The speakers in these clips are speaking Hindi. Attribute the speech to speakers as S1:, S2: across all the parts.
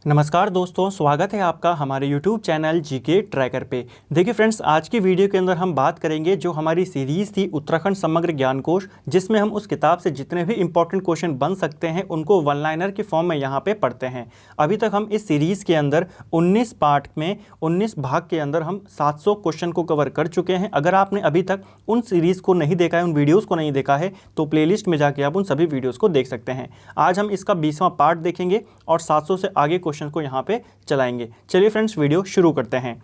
S1: नमस्कार दोस्तों, स्वागत है आपका हमारे YouTube चैनल जीके ट्रैकर पे। देखिए फ्रेंड्स, आज की वीडियो के अंदर हम बात करेंगे जो हमारी सीरीज़ थी उत्तराखंड समग्र ज्ञान कोश, जिसमें हम उस किताब से जितने भी इंपॉर्टेंट क्वेश्चन बन सकते हैं उनको वन लाइनर के फॉर्म में यहाँ पे पढ़ते हैं। अभी तक हम इस सीरीज़ के अंदर 19 पार्ट में 19 भाग के अंदर हम 700 क्वेश्चन को कवर कर चुके हैं। अगर आपने अभी तक उन सीरीज़ को नहीं देखा है, उन वीडियोज़ को नहीं देखा है, तो प्लेलिस्ट में जाके आप उन सभी वीडियोज़ को देख सकते हैं। आज हम इसका 20वां पार्ट देखेंगे और 700 से आगे क्वेश्चन को यहाँ पे चलाएंगे। चलिए फ्रेंड्स, वीडियो शुरू करते हैं।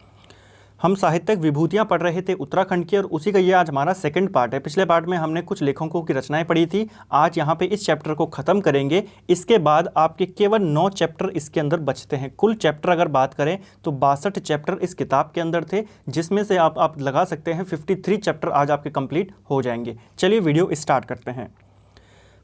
S1: हम साहित्यिक विभूतियां पढ़ रहे थे उत्तराखंड की और उसी का ये आज हमारा सेकंड पार्ट है। पिछले पार्ट में हमने कुछ लेखकों की रचनाएं पढ़ी थी। आज यहाँ पे इस चैप्टर को ख़त्म करेंगे। इसके बाद आपके केवल 9 चैप्टर इसके अंदर बचते हैं। कुल चैप्टर अगर बात करें तो 62 चैप्टर इस किताब के अंदर थे, जिसमें से आप लगा सकते हैं 53 चैप्टर आज आपके कंप्लीट हो जाएंगे। चलिए वीडियो स्टार्ट करते हैं।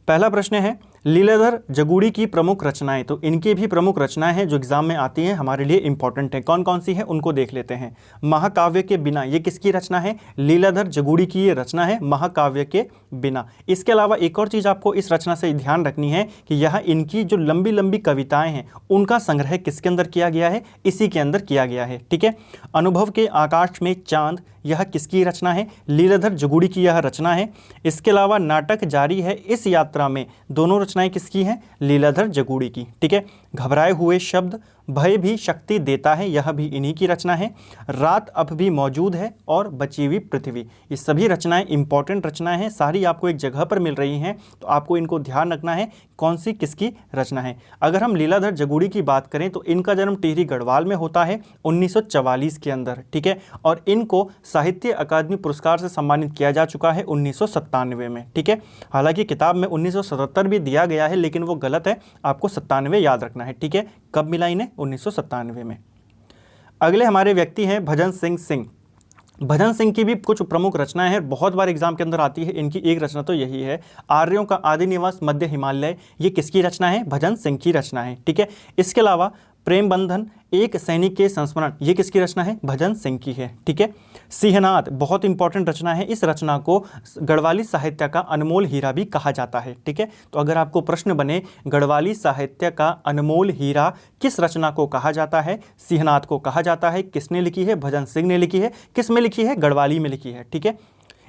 S1: पहला प्रश्न है, लीलाधर जगूड़ी की प्रमुख रचनाएं। तो इनकी भी प्रमुख रचनाएं हैं जो एग्जाम में आती हैं, हमारे लिए इंपॉर्टेंट हैं। कौन कौन सी है उनको देख लेते हैं। महाकाव्य के बिना, ये किसकी रचना है? लीलाधर जगूड़ी की ये रचना है, महाकाव्य के बिना। इसके अलावा एक और चीज़ आपको इस रचना से ध्यान रखनी है कि यह इनकी जो लंबी लंबी कविताएं हैं उनका संग्रह किसके अंदर किया गया है? इसी के अंदर किया गया है। ठीक है। अनुभव के आकाश में चांद, यह किसकी रचना है? लीलाधर जगूड़ी की यह रचना है। इसके अलावा नाटक जारी है इस यात्रा में, दोनों रचनाएं किसकी हैं? लीलाधर जगूड़ी की। ठीक है। घबराए हुए शब्द, भय भी शक्ति देता है, यह भी इन्हीं की रचना है। रात अब भी मौजूद है और बची हुई पृथ्वी, ये सभी रचनाएं इंपॉर्टेंट रचनाएं हैं। सारी आपको एक जगह पर मिल रही हैं, तो आपको इनको ध्यान रखना है कौन सी किसकी रचना है। अगर हम लीलाधर जगूड़ी की बात करें तो इनका जन्म टिहरी गढ़वाल में होता है 1944 के अंदर। ठीक है। और इनको साहित्य अकादमी पुरस्कार से सम्मानित किया जा चुका है 1997 में। ठीक है। हालांकि किताब में 1977 भी दिया गया है, लेकिन वो गलत है, आपको 97 याद रखना है। ठीक है। कब मिला इन्हें? 1997 में। अगले हमारे व्यक्ति हैं भजन सिंह। भजन सिंह की भी कुछ प्रमुख रचनाएं हैं, बहुत बार एग्जाम के अंदर आती है। इनकी एक रचना तो यही है, आर्यों का आदि निवास मध्य हिमालय। ये किसकी रचना है? भजन सिंह की रचना है। ठीक है। इसके अलावा प्रेम बंधन, एक सैनिक के संस्मरण, ये किसकी रचना है? भजन सिंह की है। ठीक है। सिंहनाद बहुत इंपॉर्टेंट रचना है। इस रचना को गढ़वाली साहित्य का अनमोल हीरा भी कहा जाता है। ठीक है। तो अगर आपको प्रश्न बने गढ़वाली साहित्य का अनमोल हीरा किस रचना को कहा जाता है? सिंहनाद को कहा जाता है। किसने लिखी है? भजन सिंह ने लिखी है। किस में लिखी है? गढ़वाली में लिखी है। ठीक है।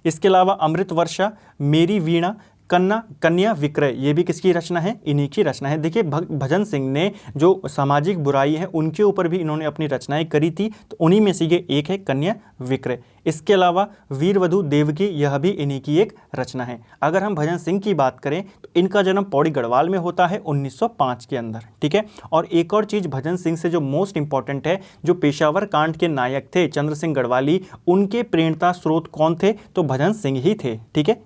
S1: इसके अलावा अमृत वर्षा, मेरी वीणा, कन्या विक्रय, ये भी किसकी रचना है? इन्हीं की रचना है। देखिए, भजन सिंह ने जो सामाजिक बुराई है उनके ऊपर भी इन्होंने अपनी रचनाएं करी थी, तो उन्हीं में से ये एक है कन्या विक्रय। इसके अलावा वीरवधु देवकी, यह भी इन्हीं की एक रचना है। अगर हम भजन सिंह की बात करें तो इनका जन्म पौड़ी गढ़वाल में होता है 1905 के अंदर। ठीक है। और एक और चीज़ भजन सिंह से जो मोस्ट इंपॉर्टेंट है, जो पेशावर कांड के नायक थे चंद्र सिंह गढ़वाली, उनके प्रेरणा स्रोत कौन थे? तो भजन सिंह ही थे। ठीक है।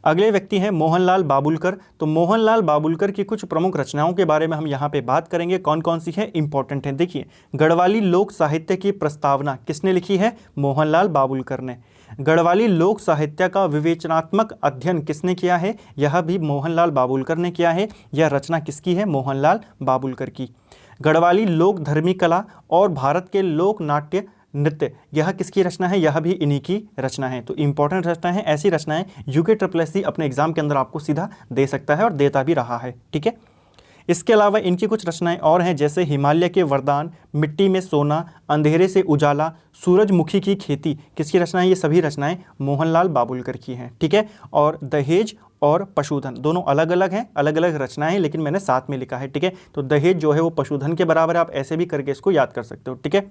S1: अगले व्यक्ति हैं मोहनलाल बाबुलकर। तो मोहनलाल बाबुलकर की कुछ प्रमुख रचनाओं के बारे में हम यहाँ पे बात करेंगे। कौन कौन सी है? इंपॉर्टेंट है। देखिए, गढ़वाली लोक साहित्य की प्रस्तावना किसने लिखी है? मोहनलाल बाबुलकर ने। गढ़वाली लोक साहित्य का विवेचनात्मक अध्ययन किसने किया है? यह भी मोहनलाल बाबुलकर ने किया है। यह रचना किसकी है? मोहनलाल बाबुलकर की। गढ़वाली लोक धर्मी कला और भारत के लोक नाट्य नृत्य, यह किसकी रचना है? यह भी इन्हीं की रचना है। तो इंपॉर्टेंट रचना है। ऐसी रचनाएं UKSSC अपने एग्जाम के अंदर आपको सीधा दे सकता है और देता भी रहा है। ठीक है। इसके अलावा इनकी कुछ रचनाएं और हैं, जैसे हिमालय के वरदान, मिट्टी में सोना, अंधेरे से उजाला, सूरजमुखी की खेती, किसकी रचना है? ये सभी रचनाएं मोहनलाल बाबुलकर की हैं। ठीक है। और दहेज और पशुधन दोनों अलग अलग हैं, अलग अलग रचनाएं हैं, लेकिन मैंने साथ में लिखा है। ठीक है। तो दहेज जो है वो पशुधन के बराबर है, आप ऐसे भी करके इसको याद कर सकते हो। ठीक है।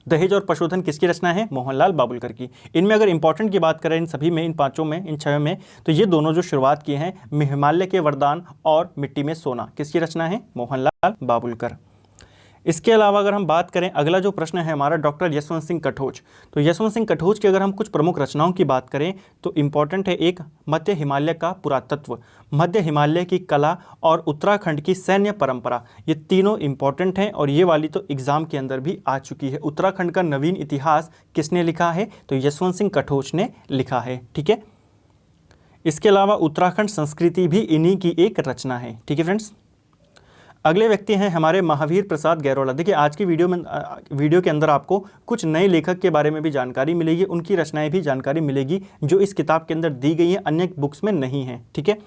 S1: दहेज और पशुधन किसकी रचना है? मोहनलाल बाबुलकर की। इनमें अगर इंपॉर्टेंट की बात करें, इन सभी में, इन पांचों में, इन छह में, तो ये दोनों जो शुरुआत किए हैं, हिमालय के वरदान और मिट्टी में सोना, किसकी रचना है? मोहनलाल बाबुलकर। इसके अलावा अगर हम बात करें, अगला जो प्रश्न है हमारा डॉक्टर यशवंत सिंह कटोच। तो यशवंत सिंह कटोच की अगर हम कुछ प्रमुख रचनाओं की बात करें तो इंपॉर्टेंट है, एक मध्य हिमालय का पुरातत्व, मध्य हिमालय की कला और उत्तराखंड की सैन्य परंपरा, ये तीनों इंपॉर्टेंट हैं और ये वाली तो एग्जाम के अंदर भी आ चुकी है। उत्तराखंड का नवीन इतिहास किसने लिखा है? तो यशवंत सिंह कटोच ने लिखा है। ठीक है। इसके अलावा उत्तराखंड संस्कृति भी इन्हीं की एक रचना है। ठीक है फ्रेंड्स। अगले व्यक्ति हैं हमारे महावीर प्रसाद गैरोला। देखिए, आज की वीडियो के अंदर आपको कुछ नए लेखक के बारे में भी जानकारी मिलेगी, उनकी रचनाएं भी जानकारी मिलेगी जो इस किताब के अंदर दी गई है, अन्य बुक्स में नहीं है। ठीक है।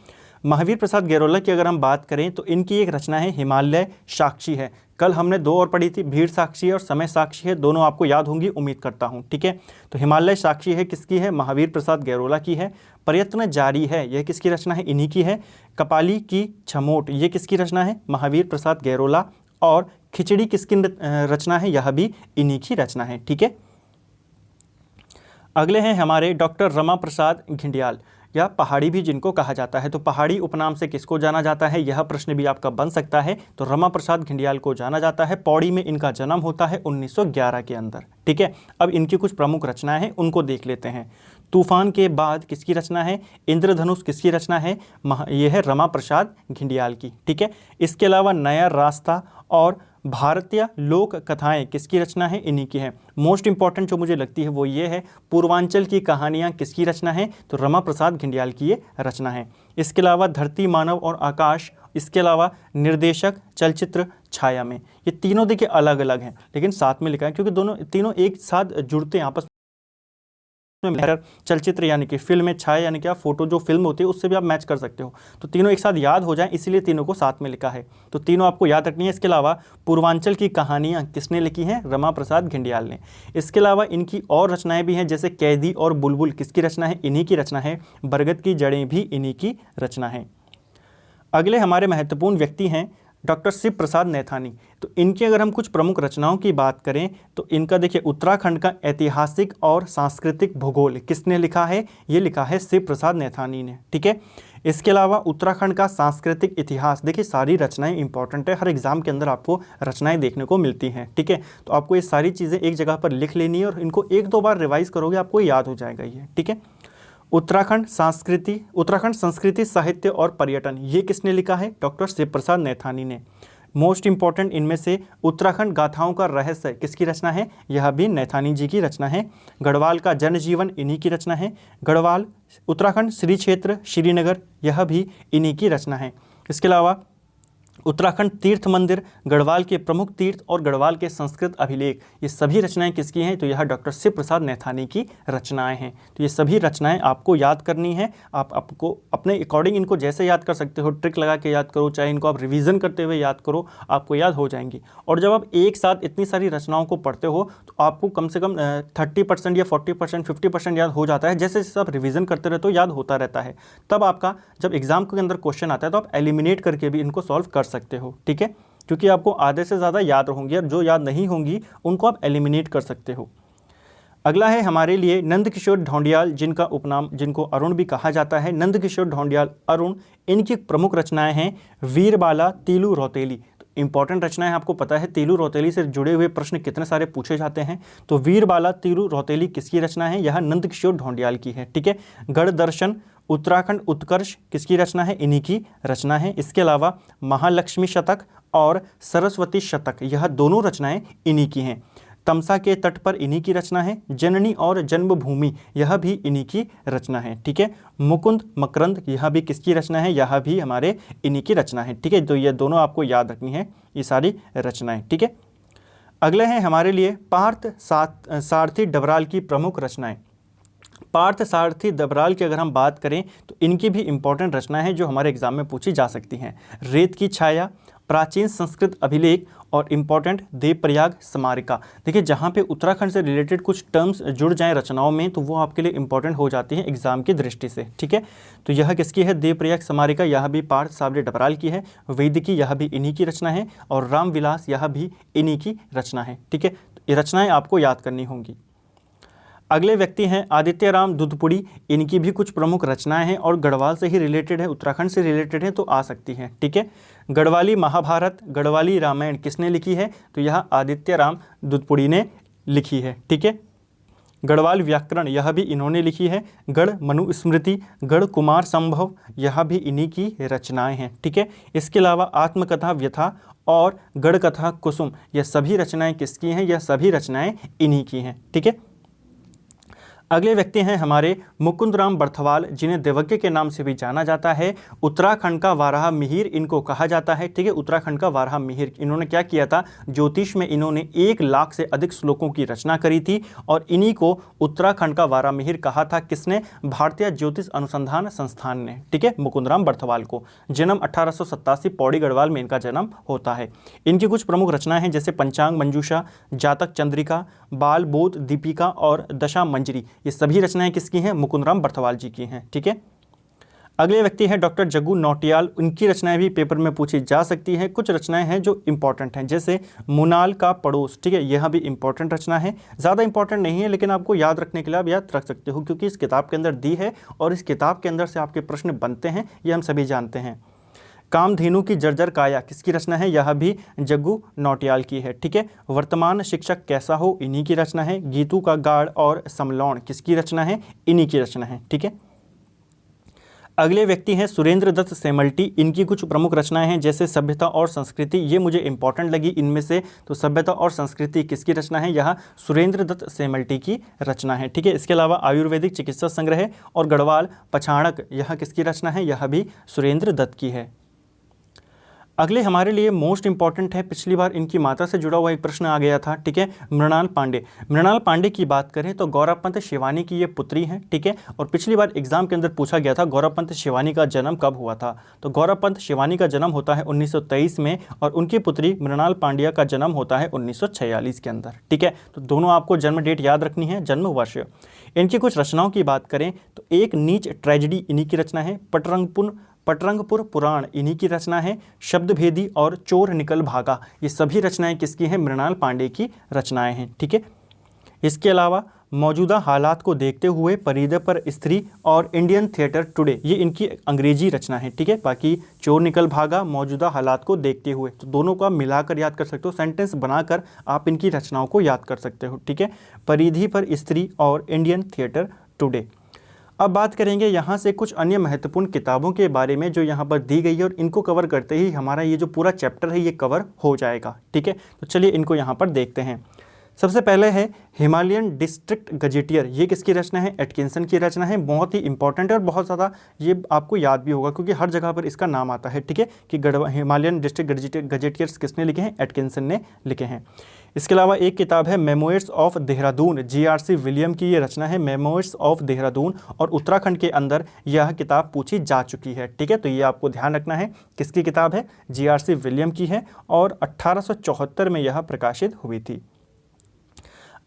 S1: महावीर प्रसाद गैरोला की अगर हम बात करें तो इनकी एक रचना है हिमालय साक्षी है। कल हमने दो और पढ़ी थी, भीड़ साक्षी और समय साक्षी है, दोनों आपको याद होंगी उम्मीद करता हूँ। ठीक है, तो हिमालय साक्षी है किसकी है? महावीर प्रसाद गैरोला की है। प्रयत्न जारी है, यह किसकी रचना है? इन्हीं की है। कपाली की छमोट, ये किसकी रचना है? महावीर प्रसाद गैरोला। और खिचड़ी किसकी रचना है? यह भी इन्हीं की रचना है। ठीक है, अगले हैं हमारे डॉक्टर रमा प्रसाद घिंडियाल, या पहाड़ी भी जिनको कहा जाता है। तो पहाड़ी उपनाम से किसको जाना जाता है? यह प्रश्न भी आपका बन सकता है। तो रमा प्रसाद घिंडियाल को जाना जाता है। पौड़ी में इनका जन्म होता है 1911 के अंदर। ठीक है, अब इनकी कुछ प्रमुख रचनाएं हैं, उनको देख लेते हैं। तूफान के बाद किसकी रचना है? इंद्रधनुष किसकी रचना है? यह है रमा प्रसाद घिंडियाल की। ठीक है, इसके अलावा नया रास्ता और भारतीय लोक कथाएं किसकी रचना है? इन्हीं की है। मोस्ट इंपॉर्टेंट जो मुझे लगती है वो ये है, पूर्वांचल की कहानियां किसकी रचना है? तो रमा प्रसाद घिंडियाल की ये रचना है। इसके अलावा धरती, मानव और आकाश, इसके अलावा निर्देशक, चलचित्र, छाया में, ये तीनों देखिए अलग अलग हैं लेकिन साथ में लिखा है क्योंकि तीनों एक साथ जुड़ते हैं आपस में। चलचित्र यानी कि फिल्म में, छाया यानी कि आप फोटो जो फिल्म होती है उससे भी आप मैच कर सकते हो। तो तीनों एक साथ याद हो जाएं इसीलिए तीनों को साथ में लिखा है। तो तीनों आपको याद रखनी है। इसके अलावा पूर्वांचल की कहानियां किसने लिखी हैं? रमा प्रसाद घिंडियाल ने। इसके अलावा इनकी और रचनाएं भी हैं, जैसे कैदी और बुलबुल किसकी रचना है? इन्हीं की रचना है। बरगद की जड़ें भी इन्हीं की रचना है। अगले हमारे महत्वपूर्ण व्यक्ति हैं डॉक्टर शिव प्रसाद नैथानी। तो इनकी अगर हम कुछ प्रमुख रचनाओं की बात करें तो इनका देखिए उत्तराखंड का ऐतिहासिक और सांस्कृतिक भूगोल किसने लिखा है? ये लिखा है शिव प्रसाद नैथानी ने। ठीक है, इसके अलावा उत्तराखंड का सांस्कृतिक इतिहास, देखिए सारी रचनाएं इंपॉर्टेंट है, हर एग्जाम के अंदर आपको रचनाएं देखने को मिलती हैं। ठीक है, तो आपको ये सारी चीज़ें एक जगह पर लिख लेनी है और इनको एक दो बार रिवाइज करोगे आपको याद हो जाएगा ये। ठीक है, उत्तराखंड संस्कृति, साहित्य और पर्यटन, ये किसने लिखा है? डॉक्टर शिव प्रसाद नैथानी ने। मोस्ट इंपॉर्टेंट इनमें से उत्तराखंड गाथाओं का रहस्य किसकी रचना है? यह भी नैथानी जी की रचना है। गढ़वाल का जनजीवन इन्हीं की रचना है। गढ़वाल, उत्तराखंड श्री क्षेत्र श्रीनगर, यह भी इन्हीं की रचना है। इसके अलावा उत्तराखंड तीर्थ मंदिर, गढ़वाल के प्रमुख तीर्थ और गढ़वाल के संस्कृत अभिलेख, ये सभी रचनाएं किसकी हैं? तो यह डॉक्टर शिव प्रसाद नैथानी की रचनाएं हैं। तो ये सभी रचनाएं आपको याद करनी है। आपको अपने अकॉर्डिंग इनको जैसे याद कर सकते हो, ट्रिक लगा के याद करो, चाहे इनको आप रिवीजन करते हुए याद करो, आपको याद हो जाएंगी। और जब आप एक साथ इतनी सारी रचनाओं को पढ़ते हो तो आपको कम से कम 30% या 40%, 50% याद हो जाता है। जैसे जैसे आप रिवीजन करते रहते हो याद होता रहता है। तब आपका जब एग्जाम के अंदर क्वेश्चन आता है तो आप एलिमिनेट करके भी इनको सॉल्व कर सकते हो। ठीक है, क्योंकि आपको आधे से ज़्यादा याद होंगी और जो याद नहीं होंगी उनको आप एलिमिनेट कर सकते हो। अगला है हमारे लिए नंदकिशोर ढौंडियाल, जिनका उपनाम, जिनको अरुण भी कहा जाता है। नंदकिशोर ढौंडियाल अरुण, इनकी प्रमुख रचनाएं हैं वीरबाला, तीलू रौतेली। तो इंपॉर्टेंट रचनाएं आपको पता है, तीलू रौतेली से जुड़े हुए प्रश्न कितने सारे पूछे जाते हैं। तो वीरबाला, तीलू रौतेली किसकी रचना है? यह नंदकिशोर ढौंडियाल की है। ठीक है, गढ़ दर्शन, उत्तराखंड उत्कर्ष किसकी रचना है? इन्हीं की रचना है। इसके अलावा महालक्ष्मी शतक और सरस्वती शतक, यह दोनों रचनाएं इन्हीं की हैं। तमसा के तट पर इन्हीं की रचना है। जननी और जन्मभूमि, यह भी इन्हीं की रचना है। ठीक है, मुकुंद मकरंद, यह भी किसकी रचना है? यह भी हमारे इन्हीं की रचना है। ठीक है, तो ये दोनों आपको याद रखनी है, ये सारी रचनाएं। ठीक है, अगले हैं हमारे लिए पार्थ सारथी डबराल की प्रमुख रचनाएं। पार्थ सारथी डबराल की अगर हम बात करें तो इनकी भी इंपॉर्टेंट रचना है जो हमारे एग्जाम में पूछी जा सकती हैं। रेत की छाया, प्राचीन संस्कृत अभिलेख और इम्पॉर्टेंट देवप्रयाग स्मारिका। देखिए जहाँ पे उत्तराखंड से रिलेटेड कुछ टर्म्स जुड़ जाएं रचनाओं में तो वो आपके लिए इंपॉर्टेंट हो जाती हैं एग्जाम की दृष्टि से। ठीक है, तो यह किसकी है? देवप्रयाग स्मारिका, यह भी पार्थ सारथी डबराल की है। वैदिकी, यह भी इन्हीं की रचना है। और रामविलास, यह भी इन्हीं की रचना है। ठीक है, तो ये रचनाएँ आपको याद करनी होंगी। अगले व्यक्ति हैं आदित्य राम दुधपुड़ी, इनकी भी कुछ प्रमुख रचनाएं हैं और गढ़वाल से ही रिलेटेड है, उत्तराखंड से रिलेटेड है तो आ सकती हैं। ठीक है, गढ़वाली महाभारत, गढ़वाली रामायण किसने लिखी है? तो यह आदित्य राम दुधपुड़ी ने लिखी है। ठीक है, गढ़वाल व्याकरण, यह भी इन्होंने लिखी है। गढ़ मनुस्मृति, गढ़ कुमार संभव, यह भी इन्हीं की रचनाएं हैं। ठीक है, इसके अलावा आत्मकथा व्यथा और गढ़ कथा कुसुम, यह सभी रचनाएं किसकी हैं? यह सभी रचनाएं इन्हीं की हैं। ठीक है, अगले व्यक्ति हैं हमारे मुकुंदराम बर्थवाल, जिन्हें देवज्ञ के नाम से भी जाना जाता है। उत्तराखंड का वाराह मिहिर इनको कहा जाता है, ठीक है, उत्तराखंड का वाराह मिहिर। इन्होंने क्या किया था, ज्योतिष में इन्होंने 1 लाख से अधिक श्लोकों की रचना करी थी और इन्हीं को उत्तराखंड का वाराह मिहिर कहा था। किसने? भारतीय ज्योतिष अनुसंधान संस्थान ने, ठीक है, मुकुंदराम बर्थवाल को। जन्म 1887 पौड़ी गढ़वाल में इनका जन्म होता है। इनकी कुछ प्रमुख रचनाएं हैं जैसे पंचांग मंजूषा, जातक चंद्रिका, बाल बोध दीपिका और दशा मंजरी। ये सभी रचनाएं किसकी हैं? मुकुंदराम बर्थवाल जी की हैं, ठीक है। अगले व्यक्ति हैं डॉक्टर जग्गू नौटियाल। उनकी रचनाएं भी पेपर में पूछी जा सकती हैं। कुछ रचनाएं हैं जो इंपॉर्टेंट हैं, जैसे मुनाल का पड़ोस, ठीक है, यह भी इंपॉर्टेंट रचना है। ज़्यादा इंपॉर्टेंट नहीं है लेकिन आपको याद रखने के लिए आप याद रख सकते हो, क्योंकि इस किताब के अंदर दी है और इस किताब के अंदर से आपके प्रश्न बनते हैं, ये हम सभी जानते हैं। कामधेनु की जर्जर काया किसकी रचना है? यह भी जग्गू नौटियाल की है, ठीक है। वर्तमान शिक्षक कैसा हो, इन्हीं की रचना है। गीतू का गाड़ और समलौन किसकी रचना है? इन्हीं की रचना है, ठीक है। अगले व्यक्ति हैं सुरेंद्र दत्त सेमल्टी। इनकी कुछ प्रमुख रचनाएं हैं जैसे सभ्यता और संस्कृति, ये मुझे इंपॉर्टेंट लगी इनमें से। तो सभ्यता और संस्कृति किसकी रचना है? यह सुरेंद्र दत्त सेमल्टी की रचना है, ठीक है। इसके अलावा आयुर्वेदिक चिकित्सा संग्रह और गढ़वाल पछाड़क, यह किसकी रचना है? यह भी सुरेंद्र दत्त की है। अगले हमारे लिए मोस्ट इंपॉर्टेंट है, पिछली बार इनकी माता से जुड़ा हुआ एक प्रश्न आ गया था, ठीक है, मृणाल पांडे। मृणाल पांडे की बात करें तो गौरव पंत शिवानी की ये पुत्री हैं, ठीक है। और पिछली बार एग्जाम के अंदर पूछा गया था गौरव पंत शिवानी का जन्म कब हुआ था। तो गौरव पंत शिवानी का जन्म होता है 1923 में और उनकी पुत्री मृणाल पांड्या का जन्म होता है 1946 के अंदर, ठीक है। तो दोनों आपको जन्म डेट याद रखनी है, जन्म वर्ष। इनकी कुछ रचनाओं की बात करें तो एक नीच ट्रेजिडी इन्हीं की रचना है। पटरंगपुर पुराण इन्हीं की रचना है। शब्दभेदी और चोर निकल भागा, ये सभी रचनाएं किसकी हैं? मृणाल पांडे की रचनाएं हैं, ठीक है। इसके अलावा मौजूदा हालात को देखते हुए, परिधि पर स्त्री और इंडियन थिएटर टुडे, ये इनकी अंग्रेजी रचना है, ठीक है। बाकी चोर निकल भागा, मौजूदा हालात को देखते हुए, तो दोनों को आप मिलाकर याद कर सकते हो, सेंटेंस बनाकर आप इनकी रचनाओं को याद कर सकते हो, ठीक है। परिधि पर स्त्री और इंडियन थिएटर टुडे। अब बात करेंगे यहाँ से कुछ अन्य महत्वपूर्ण किताबों के बारे में जो यहाँ पर दी गई है, और इनको कवर करते ही हमारा ये जो पूरा चैप्टर है ये कवर हो जाएगा, ठीक है। तो चलिए इनको यहाँ पर देखते हैं। सबसे पहले है हिमालयन डिस्ट्रिक्ट गजेटियर, ये किसकी रचना है? एटकिंसन की रचना है। बहुत ही इंपॉर्टेंट है और बहुत ज़्यादा ये आपको याद भी होगा क्योंकि हर जगह पर इसका नाम आता है, ठीक है, कि हिमालयन डिस्ट्रिक्ट गजेटियर्स किसने लिखे हैं? एटकिंसन ने लिखे हैं। इसके अलावा एक किताब है memoirs of Dehradun, GRC William की ये रचना है, मेमोइर्स ऑफ देहरादून, और उत्तराखंड के अंदर यह किताब पूछी जा चुकी है, ठीक है। तो ये आपको ध्यान रखना है, किसकी किताब है? GRC विलियम की है और 1874 में यह प्रकाशित हुई थी।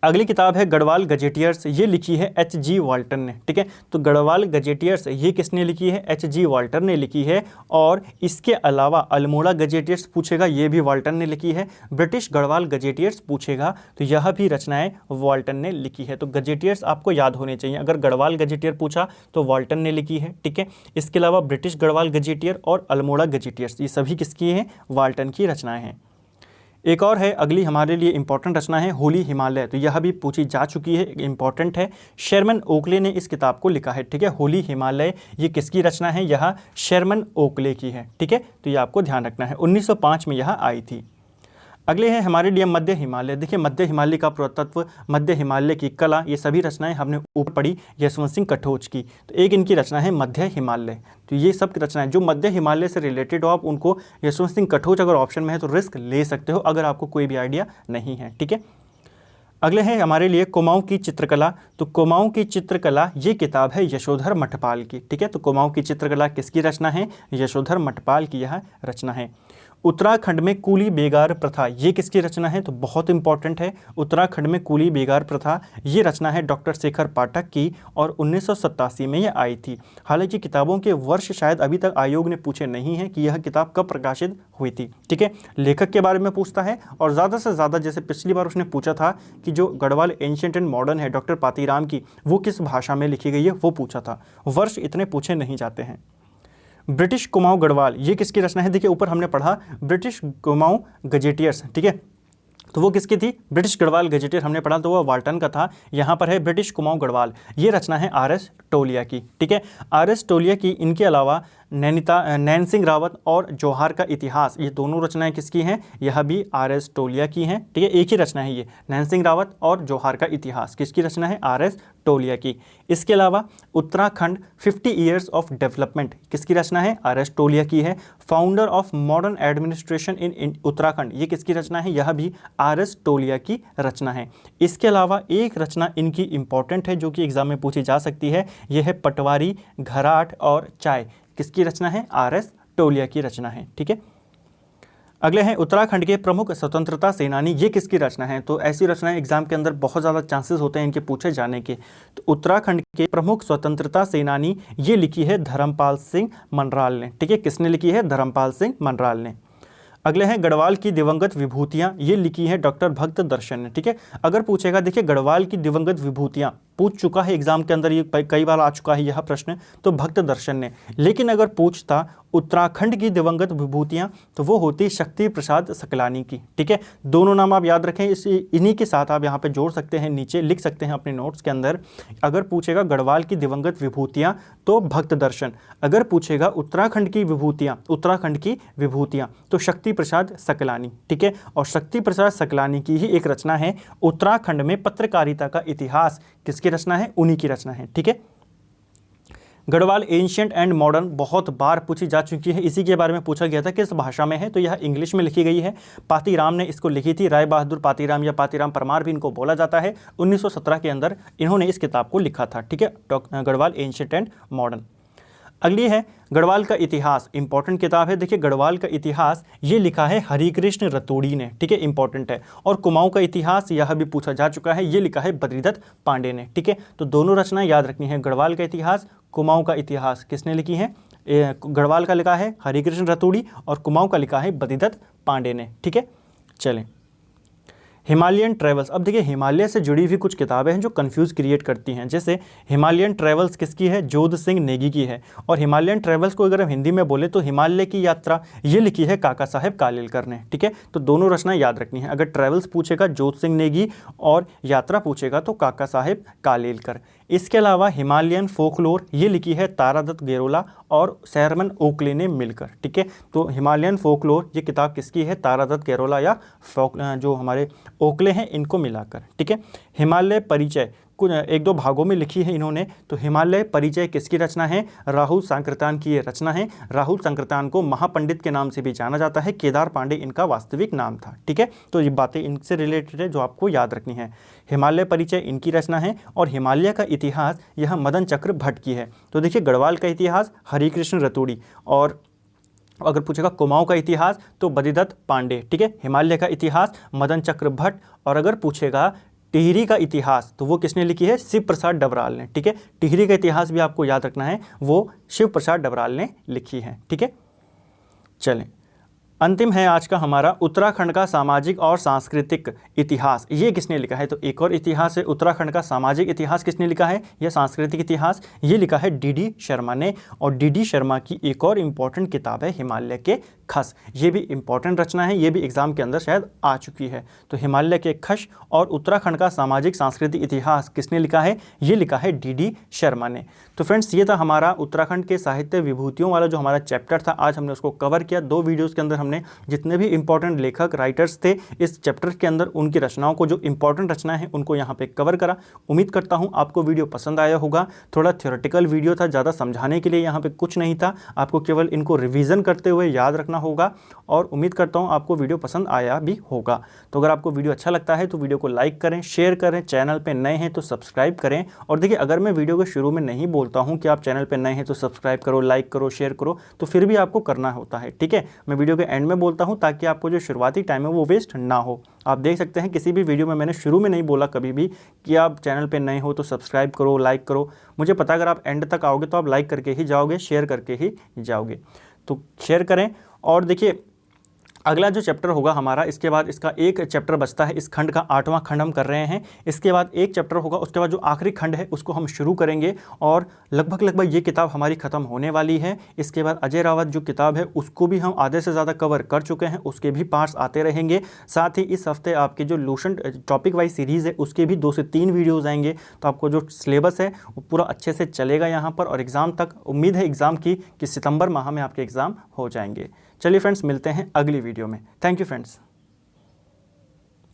S1: अगली किताब है गढ़वाल गजेटियर्स, ये लिखी है HG वाल्टर ने, ठीक है। तो गढ़वाल गजेटियर्स ये किसने लिखी है? HG वाल्टर ने लिखी है। और इसके अलावा अल्मोड़ा गजेटियर्स पूछेगा, ये भी वाल्टर ने लिखी है। ब्रिटिश गढ़वाल गजेटियर्स पूछेगा तो यह भी रचनाएं वाल्टर ने लिखी है। तो गजेटियर्स आपको याद होने चाहिए, अगर गढ़वाल गजेटियर पूछा तो वाल्टर ने लिखी है, ठीक है। इसके अलावा ब्रिटिश गढ़वाल गजेटियर और अल्मोड़ा गजेटियर्स ये सभी किसकी हैं? वाल्टन की रचनाएं हैं। एक और है अगली हमारे लिए इंपॉर्टेंट रचना है होली हिमालय, तो यह भी पूछी जा चुकी है, इंपॉर्टेंट है। शर्मन ओकले ने इस किताब को लिखा है, ठीक है। होली हिमालय ये किसकी रचना है? यह शर्मन ओकले की है, ठीक है। तो ये आपको ध्यान रखना है, 1905 में यह आई थी। अगले हैं हमारे लिए मध्य हिमालय। देखिए मध्य हिमालय का पुरातत्व, मध्य हिमालय की कला, ये सभी रचनाएं हमने ऊपर पढ़ी यशवंत सिंह कटोच की। तो एक इनकी रचना है मध्य हिमालय। तो ये सब की रचनाएं जो मध्य हिमालय से रिलेटेड हो, आप उनको यशवंत सिंह कटोच अगर ऑप्शन में है तो रिस्क ले सकते हो अगर आपको कोई भी आइडिया नहीं है, ठीक है। अगले हैं हमारे लिए कुमाऊं की चित्रकला। तो कुमाऊं की चित्रकला ये किताब है यशोधर मठपाल की, ठीक है। तो कुमाऊं की चित्रकला किसकी रचना है? यशोधर मठपाल की यह रचना है। उत्तराखंड में कूली बेगार प्रथा ये किसकी रचना है? तो बहुत इंपॉर्टेंट है, उत्तराखंड में कूली बेगार प्रथा ये रचना है डॉक्टर शेखर पाठक की और 1987 में यह आई थी। हालांकि किताबों के वर्ष शायद अभी तक आयोग ने पूछे नहीं हैं कि यह किताब कब प्रकाशित हुई थी, ठीक है। लेखक के बारे में पूछता है और ज़्यादा से ज़्यादा जैसे पिछली बार उसने पूछा था कि जो गढ़वाल एंशिएंट एंड मॉडर्न है डॉक्टर पातीराम की, वो किस भाषा में लिखी गई है वो पूछा था। वर्ष इतने पूछे नहीं जाते हैं। ब्रिटिश कुमाऊं गढ़वाल ये किसकी रचना है? देखिए ऊपर हमने पढ़ा ब्रिटिश कुमाऊं गजेटियर्स, ठीक है। तो वो किसकी थी? ब्रिटिश गढ़वाल गजेटियर हमने पढ़ा तो वो वाल्टन का था। यहाँ पर है ब्रिटिश कुमाऊं गढ़वाल, ये रचना है RS टोलिया की, ठीक है। RS टोलिया की। इनके अलावा नैन सिंह रावत और जौहर का इतिहास, ये दोनों रचनाएं किसकी हैं? यह भी आर.एस. टोलिया की हैं। ठीक है, एक ही रचना है ये, नैन सिंह रावत और जौहर का इतिहास किसकी रचना है? आर.एस. टोलिया की। इसके अलावा उत्तराखंड 50 ईयर्स ऑफ डेवलपमेंट किसकी रचना है? आर.एस. टोलिया की है। Founder of modern administration in Uttarakhand, ये किसकी रचना है? यह भी आर.एस. टोलिया की रचना है। इसके अलावा एक रचना इनकी इंपॉर्टेंट है जो कि एग्जाम में पूछी जा सकती है, यह है पटवारी, घराट और चाय, किसकी रचना है? आर.एस. टोलिया की रचना है। ठीक है, अगले हैं उत्तराखंड के प्रमुख स्वतंत्रता सेनानी, ये किसकी रचना है? तो ऐसी रचनाएं एग्जाम के अंदर बहुत ज़्यादा चांसेस होते हैं इनके पूछे जाने के। तो उत्तराखंड के प्रमुख स्वतंत्रता सेनानी, ये लिखी है धर्मपाल सिंह मनराल ने। ठीक है, किसने लिखी है? धर्मपाल सिंह मनराल ने। अगले हैं गढ़वाल की दिवंगत विभूतियाँ, ये लिखी है डॉक्टर भक्त दर्शन ने। ठीक है, अगर पूछेगा, देखिए गढ़वाल की दिवंगत विभूतियाँ पूछ चुका है एग्जाम के अंदर, ये कई बार आ चुका है यह प्रश्न, तो भक्त दर्शन ने। लेकिन अगर पूछता उत्तराखंड की दिवंगत विभूतियाँ, तो वो होती शक्ति प्रसाद सकलानी की। ठीक है, दोनों नाम आप याद रखें, इन्हीं के साथ आप यहाँ पे जोड़ सकते हैं, नीचे लिख सकते हैं अपने नोट्स के अंदर। अगर पूछेगा गढ़वाल की दिवंगत विभूतियाँ तो भक्त दर्शन, अगर पूछेगा उत्तराखंड की विभूतियाँ तो शक्ति प्रसाद सकलानी। ठीक है, और शक्ति प्रसाद सकलानी की ही एक रचना है उत्तराखंड में पत्रकारिता का इतिहास, किसकी रचना है? उन्हीं की रचना है। ठीक है, गढ़वाल एंशिएंट एंड मॉडर्न बहुत बार पूछी जा चुकी है, इसी के बारे में पूछा गया था किस भाषा में है, तो यह इंग्लिश में लिखी गई है। पातीराम ने इसको लिखी थी, राय बहादुर पातीराम या पातीराम परमार भी इनको बोला जाता है। 1917 के अंदर इन्होंने इस किताब को लिखा था। ठीक है, गढ़वाल एंशिएंट एंड मॉडर्न। अगली है गढ़वाल का इतिहास, इंपॉर्टेंट किताब है। देखिए गढ़वाल का इतिहास ये लिखा है हरिकृष्ण रतोड़ी ने। ठीक है, इंपॉर्टेंट है। और कुमाऊं का इतिहास यह भी पूछा जा चुका है, ये लिखा है बद्रीदत्त पांडे ने। ठीक है, तो दोनों रचनाएं याद रखनी है, गढ़वाल का इतिहास, कुमाऊं का इतिहास किसने लिखी है? गढ़वाल का लिखा है हरिकृष्ण रतोड़ी और कुमाऊं का लिखा है बद्रीदत्त पांडे ने। ठीक है, चलें हिमालयन ट्रेवल्स। अब देखिए हिमालय से जुड़ी हुई कुछ किताबें हैं जो कंफ्यूज क्रिएट करती हैं। जैसे हिमालयन ट्रेवल्स किसकी है? जोध सिंह नेगी की है। और हिमालयन ट्रेवल्स को अगर हम हिंदी में बोले तो हिमालय की यात्रा, ये लिखी है काका साहेब कालेलकर ने। ठीक है, तो दोनों रचनाएं याद रखनी है। अगर ट्रेवल्स पूछेगा जोध सिंह नेगी और यात्रा पूछेगा तो काका साहेब कालेलकर। इसके अलावा हिमालयन फोकलोर, ये लिखी है तारादत्त गेरोला और सैरमन ओकले ने मिलकर। ठीक है, तो हिमालयन फोकलोर ये किताब किसकी है? तारादत्त गेरोला या जो हमारे ओकले हैं इनको मिलाकर। ठीक है, हिमालय परिचय कुछ एक दो भागों में लिखी है इन्होंने, तो हिमालय परिचय किसकी रचना है? राहुल सांकृत्यान की ये रचना है। राहुल सांकृत्यान को महापंडित के नाम से भी जाना जाता है, केदार पांडे इनका वास्तविक नाम था। ठीक है, तो ये बातें इनसे रिलेटेड है जो आपको याद रखनी है। हिमालय परिचय इनकी रचना है और हिमालय का इतिहास यह मदन चक्र भट्ट की है। तो देखिए गढ़वाल का इतिहास हरिकृष्ण रतोड़ी, और अगर पूछेगा कुमाऊं का इतिहास तो बद्रीदत्त पांडे। ठीक है, हिमालय का इतिहास मदन चक्र भट्ट, और अगर पूछेगा टिहरी का इतिहास तो वो किसने लिखी है? शिव प्रसाद डबराल ने। ठीक है, टिहरी का इतिहास भी आपको याद रखना है, वो शिव प्रसाद डबराल ने लिखी है। ठीक है, चलें अंतिम है आज का हमारा उत्तराखंड का सामाजिक और सांस्कृतिक इतिहास, ये किसने लिखा है? तो एक और इतिहास है उत्तराखंड का सामाजिक इतिहास, किसने लिखा है? यह सांस्कृतिक इतिहास, ये लिखा है डी.डी. शर्मा ने। और डी.डी. शर्मा की एक और इम्पॉर्टेंट किताब है हिमालय के खस, ये भी इंपॉर्टेंट रचना है, ये भी एग्जाम के अंदर शायद आ चुकी है। तो हिमालय के खस और उत्तराखंड का सामाजिक सांस्कृतिक इतिहास किसने लिखा है? ये लिखा है डी.डी. शर्मा ने। तो फ्रेंड्स ये था हमारा उत्तराखंड के साहित्य विभूतियों वाला जो हमारा चैप्टर था, आज हमने उसको कवर किया। 2 वीडियोज़ के अंदर हमने जितने भी इंपॉर्टेंट लेखक राइटर्स थे इस चैप्टर के अंदर, उनकी रचनाओं को, जो इंपॉर्टेंट रचनाएं हैं उनको यहाँ पे कवर करा। उम्मीद करता हूँ आपको वीडियो पसंद आया होगा। थोड़ा थ्योरेटिकल वीडियो था, ज़्यादा समझाने के लिए यहाँ पे कुछ नहीं था, आपको केवल इनको रिवीजन करते हुए याद रखना होगा। और उम्मीद करता हूँ आपको वीडियो पसंद आया भी होगा। तो अगर आपको वीडियो अच्छा लगता है तो वीडियो को लाइक करें, शेयर करें, चैनल पर नए हैं तो सब्सक्राइब करें। और देखिए अगर मैं वीडियो के शुरू में नहीं बोलता हूँ कि आप चैनल पर नए हैं तो सब्सक्राइब करो, लाइक करो, शेयर करो, तो फिर भी आपको करना होता है। ठीक है, मैं वीडियो के एंड में बोलता हूँ ताकि आपको जो शुरुआती टाइम है वो वेस्ट ना हो। आप देख सकते हैं किसी भी वीडियो में मैंने शुरू में नहीं बोला कभी भी कि आप चैनल पे नए हो तो सब्सक्राइब करो, लाइक करो। मुझे पता है अगर आप एंड तक आओगे तो आप लाइक करके ही जाओगे, शेयर करके ही जाओगे, तो शेयर करें। और देखिए अगला जो चैप्टर होगा हमारा, इसके बाद इसका एक चैप्टर बचता है, इस खंड का 8वां खंड हम कर रहे हैं। इसके बाद एक चैप्टर होगा, उसके बाद जो आखिरी खंड है उसको हम शुरू करेंगे और लगभग ये किताब हमारी ख़त्म होने वाली है। इसके बाद अजय रावत जो किताब है उसको भी हम आधे से ज़्यादा कवर कर चुके हैं, उसके भी पार्ट्स आते रहेंगे। साथ ही इस हफ्ते आपके जो लूसेंट टॉपिक वाइज सीरीज़ है उसके भी 2 से 3 वीडियोज़ आएंगे। तो आपको जो सिलेबस है वो पूरा अच्छे से चलेगा यहाँ पर, और एग्ज़ाम तक उम्मीद है एग्ज़ाम की कि सितंबर माह में आपके एग्ज़ाम हो जाएंगे। चलिए फ्रेंड्स, मिलते हैं अगली वीडियो में। Thank you friends.